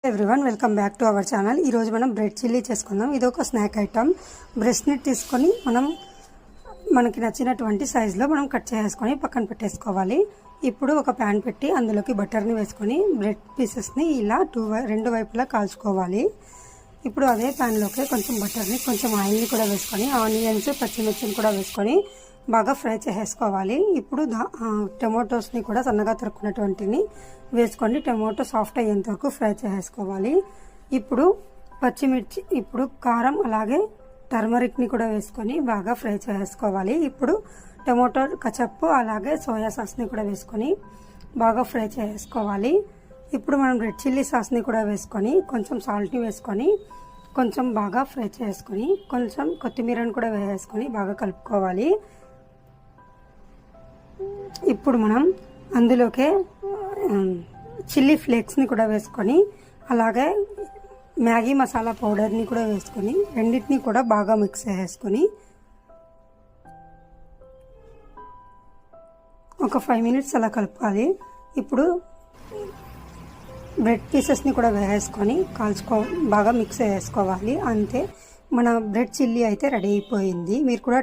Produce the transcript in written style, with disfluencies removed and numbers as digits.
Everyone welcome back to our channel. ఈరోజు మనం bread chilli చేసుకుందాం. ఇది ఒక స్నాక్ ఐటమ్. బ్రెడ్ని తీసుకొని మనకి నచ్చినటువంటి సైజులో మనం కట్ చేసుకొని పక్కన పెట్టేసుకోవాలి. ఇప్పుడు ఒక ప్యాన్ పెట్టి అందులోకి బటర్ని వేసుకొని బ్రెడ్ పీసెస్ని ఇలా రెండు వైపులా కాల్చుకోవాలి. ఇప్పుడు అదే ప్యాన్లోకి కొంచెం బటర్ని కొంచెం ఆయిల్ని కూడా వేసుకొని ఆనియన్స్ పచ్చిమిర్చిని కూడా వేసుకొని బాగా ఫ్రై చేసేసుకోవాలి. ఇప్పుడు టమాటోస్ని కూడా సన్నగా తరుక్కున్నటువంటిని వేసుకొని టమాటో సాఫ్ట్ అయ్యేంత వరకు ఫ్రై చేసేసుకోవాలి. ఇప్పుడు పచ్చిమిర్చి, ఇప్పుడు కారం, అలాగే టర్మరిక్ని కూడా వేసుకొని బాగా ఫ్రై చేసేసుకోవాలి. ఇప్పుడు టమాటో కచప్పు అలాగే సోయా సాస్ని కూడా వేసుకొని బాగా ఫ్రై చేసేసుకోవాలి. ఇప్పుడు మనం రెడ్ చిల్లీ సాస్ని కూడా వేసుకొని కొంచెం సాల్ట్ని వేసుకొని కొంచెం బాగా ఫ్రై చేసుకొని కొంచెం కొత్తిమీరని కూడా వేసుకొని బాగా కలుపుకోవాలి. ఇప్పుడు మనం అందులోకే చిల్లీ ఫ్లేక్స్ని కూడా వేసుకొని అలాగే మ్యాగీ మసాలా పౌడర్ని కూడా వేసుకొని రెండింటిని కూడా బాగా మిక్స్ చేసుకొని ఒక 5 మినిట్స్ అలా కలుపుకోవాలి. ఇప్పుడు బ్రెడ్ పీసెస్ని కూడా వేసుకొని బాగా మిక్స్ చేసుకోవాలి. అంతే, మన బ్రెడ్ చిల్లీ అయితే రెడీ అయిపోయింది. మీరు కూడా